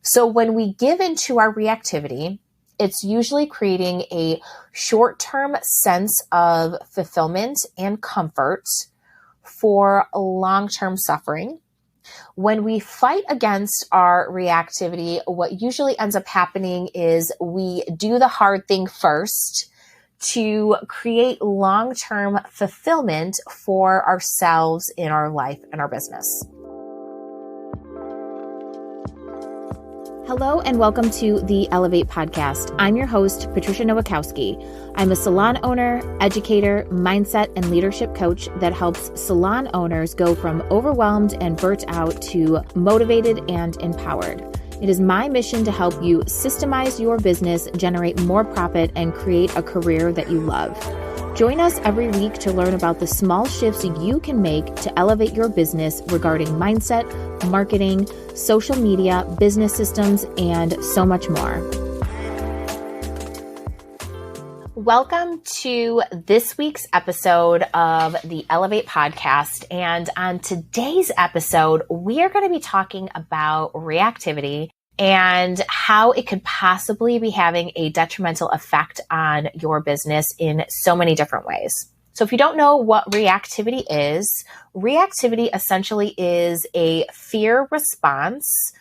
So when we give into our reactivity, it's usually creating a short-term sense of fulfillment and comfort for long-term suffering. When we fight against our reactivity, what usually ends up happening is we do the hard thing first to create long-term fulfillment for ourselves in our life and our business. Hello and welcome to the Elevate podcast. I'm your host, Patricia Nowakowski. I'm a salon owner, educator, mindset, and leadership coach that helps salon owners go from overwhelmed and burnt out to motivated and empowered. It is my mission to help you systemize your business, generate more profit, and create a career that you love. Join us every week to learn about the small shifts you can make to elevate your business regarding mindset, marketing, social media, business systems, and so much more. Welcome to this week's episode of the Elevate podcast. And on today's episode, we are going to be talking about reactivity and how it could possibly be having a detrimental effect on your business in so many different ways. So if you don't know what reactivity essentially is a fear response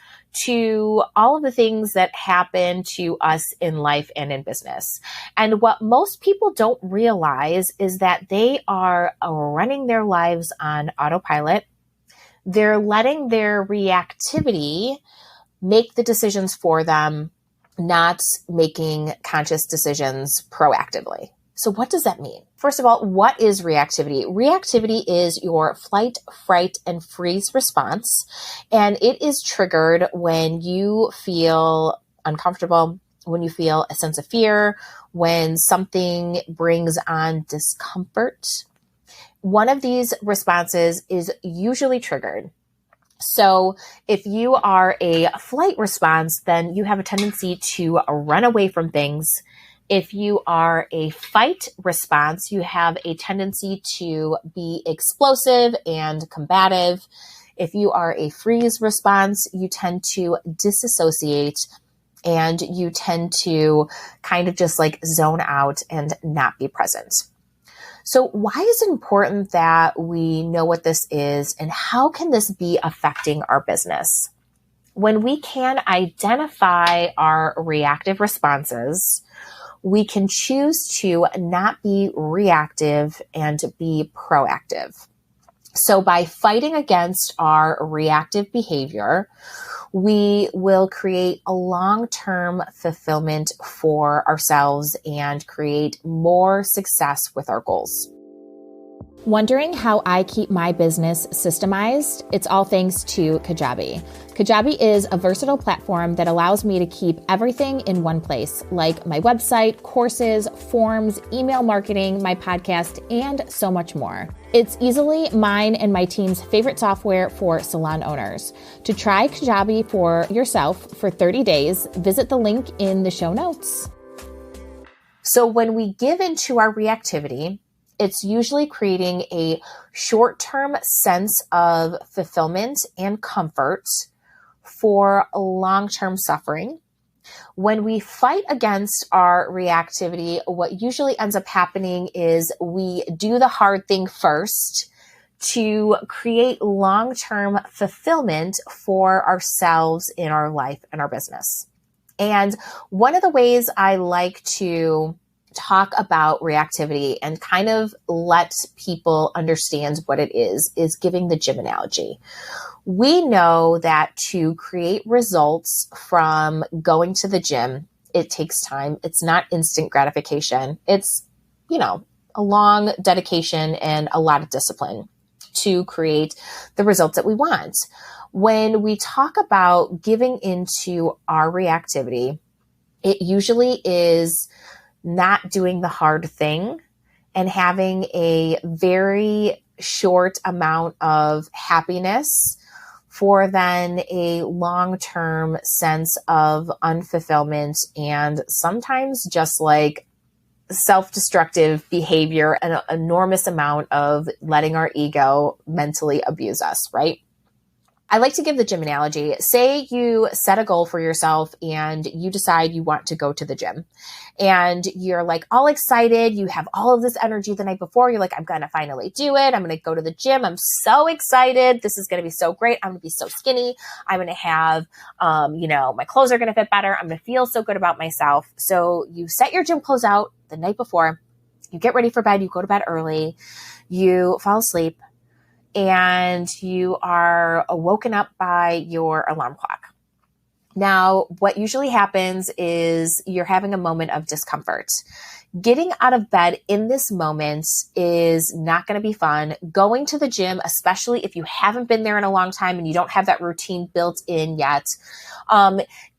to all of the things that happen to us in life and in business. And what most people don't realize is that they are running their lives on autopilot. They're letting their reactivity make the decisions for them, not making conscious decisions proactively. So what does that mean? First of all, what is reactivity? Reactivity is your flight, fright, and freeze response. And it is triggered when you feel uncomfortable, when you feel a sense of fear, when something brings on discomfort. One of these responses is usually triggered. So if you are a flight response, then you have a tendency to run away from things. If you are a fight response, you have a tendency to be explosive and combative. If you are a freeze response, you tend to disassociate and you tend to kind of just like zone out and not be present. So why is it important that we know what this is and how can this be affecting our business? When we can identify our reactive responses, we can choose to not be reactive and be proactive. So by fighting against our reactive behavior, we will create a long-term fulfillment for ourselves and create more success with our goals. Wondering how I keep my business systemized? It's all thanks to Kajabi. Kajabi is a versatile platform that allows me to keep everything in one place, like my website, courses, forms, email marketing, my podcast, and so much more. It's easily mine and my team's favorite software for salon owners. To try Kajabi for yourself for 30 days, visit the link in the show notes. So when we give into our reactivity, it's usually creating a short-term sense of fulfillment and comfort for long-term suffering. When we fight against our reactivity, what usually ends up happening is we do the hard thing first to create long-term fulfillment for ourselves in our life and our business. And one of the ways I like to talk about reactivity and kind of let people understand what it is giving the gym analogy. We know that to create results from going to the gym, it takes time. It's not instant gratification. It's, a long dedication and a lot of discipline to create the results that we want. When we talk about giving into our reactivity, it usually is not doing the hard thing and having a very short amount of happiness for then a long-term sense of unfulfillment and sometimes just like self-destructive behavior, an enormous amount of letting our ego mentally abuse us, right? I like to give the gym analogy. Say you set a goal for yourself and you decide you want to go to the gym and you're like all excited. You have all of this energy the night before. You're like, I'm going to finally do it. I'm going to go to the gym. I'm so excited. This is going to be so great. I'm going to be so skinny. I'm going to have, my clothes are going to fit better. I'm going to feel so good about myself. So you set your gym clothes out the night before. You get ready for bed. You go to bed early. You fall asleep. And you are woken up by your alarm clock. Now, what usually happens is you're having a moment of discomfort. Getting out of bed in this moment is not going to be fun. Going to the gym, especially if you haven't been there in a long time and you don't have that routine built in yet,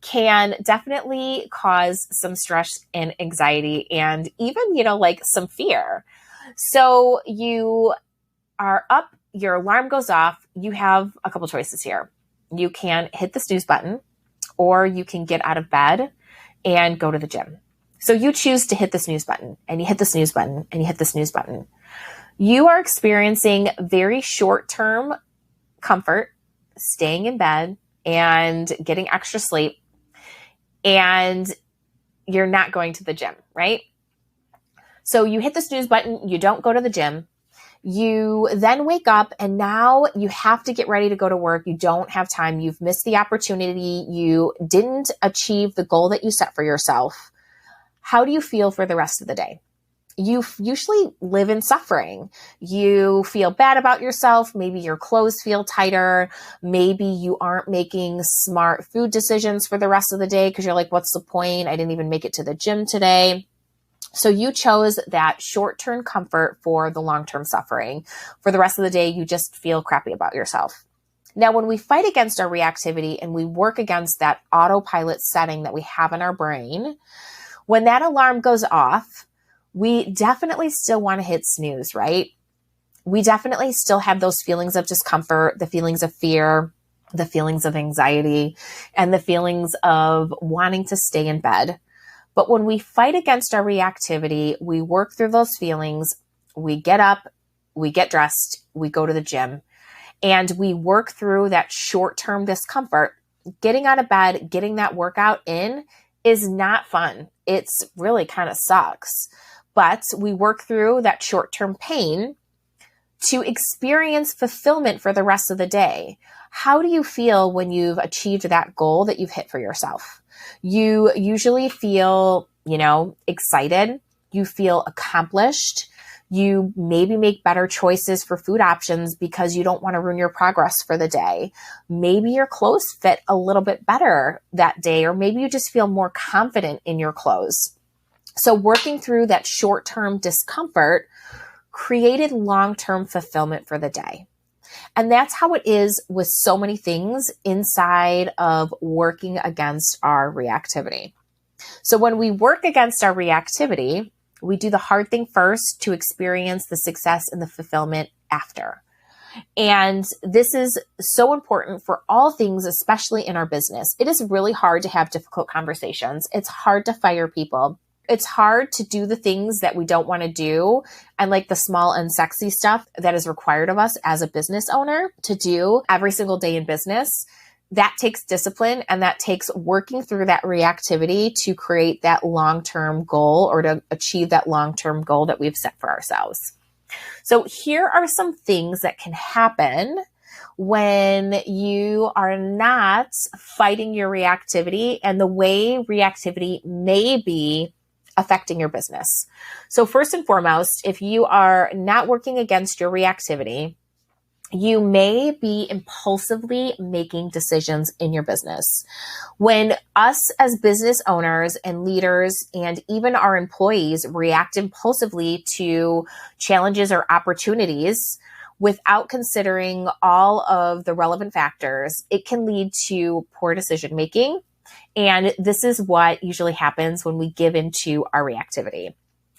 can definitely cause some stress and anxiety and even, some fear. So you are up. Your alarm goes off. You have a couple choices here. You can hit the snooze button or you can get out of bed and go to the gym. So you choose to hit the snooze button and you hit the snooze button and you hit the snooze button. You are experiencing very short-term comfort, staying in bed and getting extra sleep, and you're not going to the gym, right? So you hit the snooze button, you don't go to the gym. You then wake up and now you have to get ready to go to work. You don't have time. You've missed the opportunity. You didn't achieve the goal that you set for yourself. How do you feel for the rest of the day? You usually live in suffering. You feel bad about yourself. Maybe your clothes feel tighter. Maybe you aren't making smart food decisions for the rest of the day because you're like, what's the point? I didn't even make it to the gym today. So you chose that short-term comfort for the long-term suffering. For the rest of the day, you just feel crappy about yourself. Now, when we fight against our reactivity and we work against that autopilot setting that we have in our brain, when that alarm goes off, we definitely still want to hit snooze, right? We definitely still have those feelings of discomfort, the feelings of fear, the feelings of anxiety, and the feelings of wanting to stay in bed. But when we fight against our reactivity, we work through those feelings, we get up, we get dressed, we go to the gym, and we work through that short-term discomfort. Getting out of bed, getting that workout in is not fun. It's really kind of sucks. But we work through that short-term pain to experience fulfillment for the rest of the day. How do you feel when you've achieved that goal that you've hit for yourself? You usually feel, excited. You feel accomplished. You maybe make better choices for food options because you don't want to ruin your progress for the day. Maybe your clothes fit a little bit better that day, or maybe you just feel more confident in your clothes. So working through that short-term discomfort created long-term fulfillment for the day. And that's how it is with so many things inside of working against our reactivity. So when we work against our reactivity, we do the hard thing first to experience the success and the fulfillment after. And this is so important for all things, especially in our business. It is really hard to have difficult conversations. It's hard to fire people. It's hard to do the things that we don't want to do and like the small and sexy stuff that is required of us as a business owner to do every single day in business. That takes discipline and that takes working through that reactivity to create that long-term goal or to achieve that long-term goal that we've set for ourselves. So here are some things that can happen when you are not fighting your reactivity and the way reactivity may be affecting your business. So first and foremost, if you are not working against your reactivity, you may be impulsively making decisions in your business. When us as business owners and leaders and even our employees react impulsively to challenges or opportunities without considering all of the relevant factors, it can lead to poor decision making. And this is what usually happens when we give into our reactivity.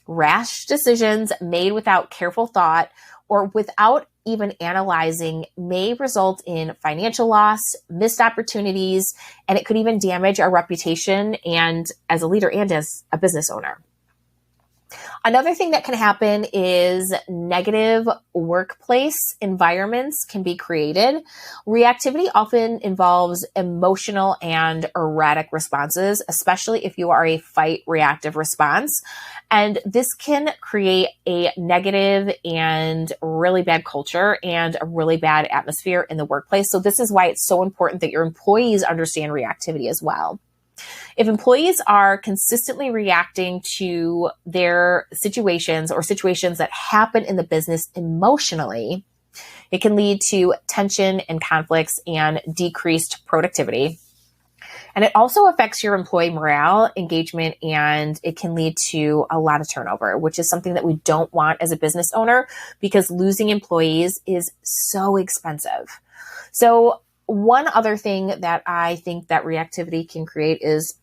Rash decisions made without careful thought or without even analyzing may result in financial loss, missed opportunities, and it could even damage our reputation and as a leader and as a business owner. Another thing that can happen is negative workplace environments can be created. Reactivity often involves emotional and erratic responses, especially if you are a fight reactive response. And this can create a negative and really bad culture and a really bad atmosphere in the workplace. So this is why it's so important that your employees understand reactivity as well. If employees are consistently reacting to their situations or situations that happen in the business emotionally, it can lead to tension and conflicts and decreased productivity. And it also affects your employee morale, engagement, and it can lead to a lot of turnover, which is something that we don't want as a business owner because losing employees is so expensive. So one other thing that I think that reactivity can create is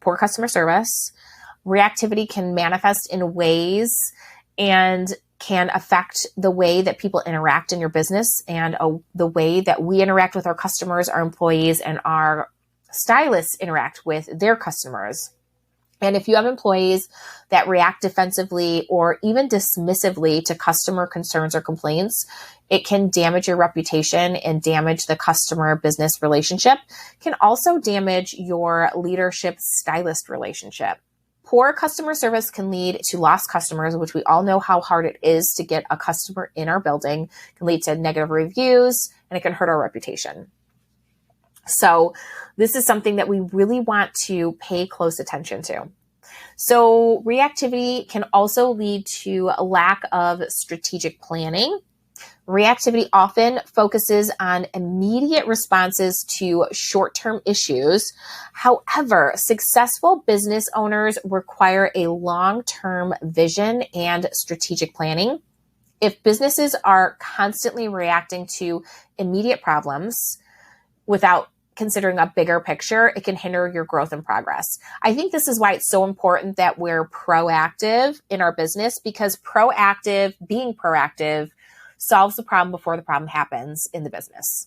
poor customer service. Reactivity can manifest in ways and can affect the way that people interact in your business and the way that we interact with our customers, our employees, and our stylists interact with their customers. And if you have employees that react defensively or even dismissively to customer concerns or complaints, it can damage your reputation and damage the customer business relationship. It can also damage your leadership stylist relationship. Poor customer service can lead to lost customers, which we all know how hard it is to get a customer in our building. It can lead to negative reviews and it can hurt our reputation. So this is something that we really want to pay close attention to. So reactivity can also lead to a lack of strategic planning. Reactivity often focuses on immediate responses to short-term issues. However, successful business owners require a long-term vision and strategic planning. If businesses are constantly reacting to immediate problems without considering a bigger picture, it can hinder your growth and progress. I think this is why it's so important that we're proactive in our business, because being proactive solves the problem before the problem happens in the business.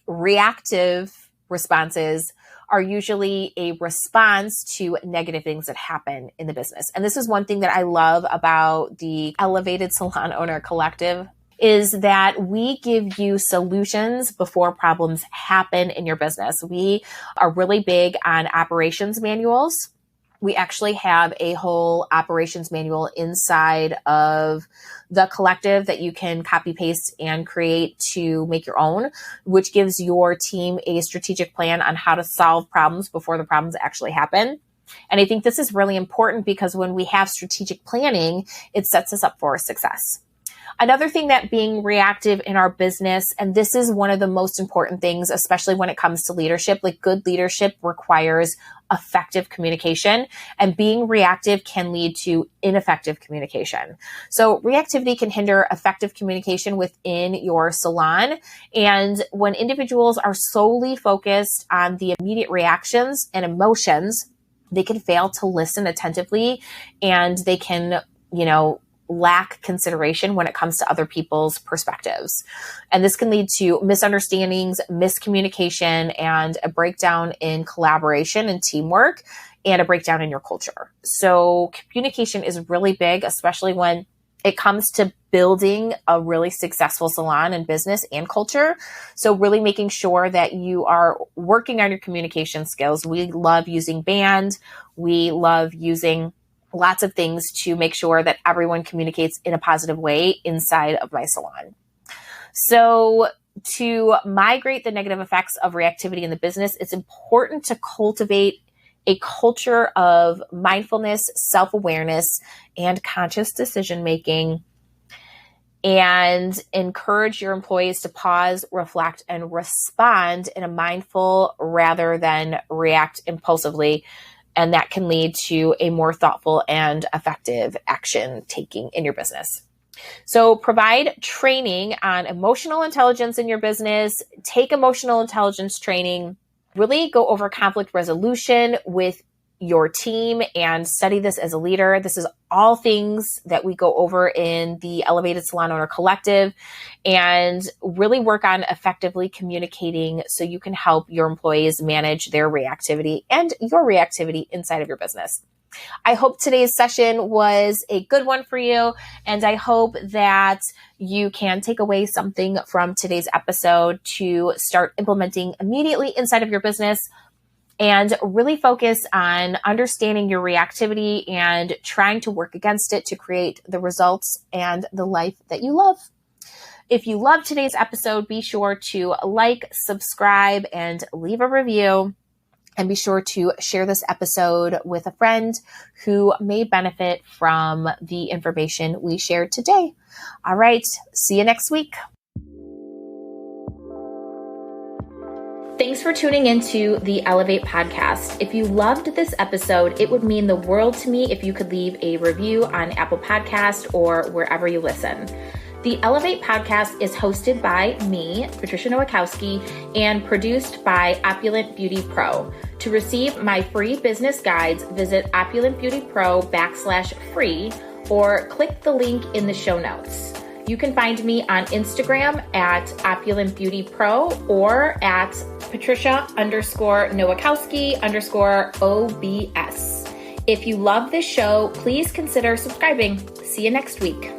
Reactive responses are usually a response to negative things that happen in the business. And this is one thing that I love about the Elevated Salon Owner Collective is that we give you solutions before problems happen in your business. We are really big on operations manuals. We actually have a whole operations manual inside of the collective that you can copy paste and create to make your own, which gives your team a strategic plan on how to solve problems before the problems actually happen. And I think this is really important because when we have strategic planning, it sets us up for success. Another thing that being reactive in our business, and this is one of the most important things, especially when it comes to leadership, like good leadership requires effective communication, and being reactive can lead to ineffective communication. So reactivity can hinder effective communication within your salon. And when individuals are solely focused on the immediate reactions and emotions, they can fail to listen attentively and they can, lack consideration when it comes to other people's perspectives. And this can lead to misunderstandings, miscommunication, and a breakdown in collaboration and teamwork, and a breakdown in your culture. So communication is really big, especially when it comes to building a really successful salon and business and culture. So really making sure that you are working on your communication skills. We love using band. We love using lots of things to make sure that everyone communicates in a positive way inside of my salon. So to migrate the negative effects of reactivity in the business, it's important to cultivate a culture of mindfulness, self-awareness, and conscious decision-making, and encourage your employees to pause, reflect, and respond in a mindful rather than react impulsively. And that can lead to a more thoughtful and effective action taking in your business. So provide training on emotional intelligence in your business. Take emotional intelligence training. Really go over conflict resolution with your team and study this as a leader. This is all things that we go over in the Elevated Salon Owner Collective, and really work on effectively communicating so you can help your employees manage their reactivity and your reactivity inside of your business. I hope today's session was a good one for you, and I hope that you can take away something from today's episode to start implementing immediately inside of your business and really focus on understanding your reactivity and trying to work against it to create the results and the life that you love. If you loved today's episode, be sure to like, subscribe, and leave a review. And be sure to share this episode with a friend who may benefit from the information we shared today. All right, see you next week. Thanks for tuning into the Elevate podcast. If you loved this episode, it would mean the world to me if you could leave a review on Apple Podcast or wherever you listen. The Elevate podcast is hosted by me, Patricia Nowakowski, and produced by Opulent Beauty Pro. To receive my free business guides, visit opulentbeautypro.com/free or click the link in the show notes. You can find me on Instagram at opulentbeautypro or at Patricia_Nowakowski_OBS. If you love this show, please consider subscribing. See you next week.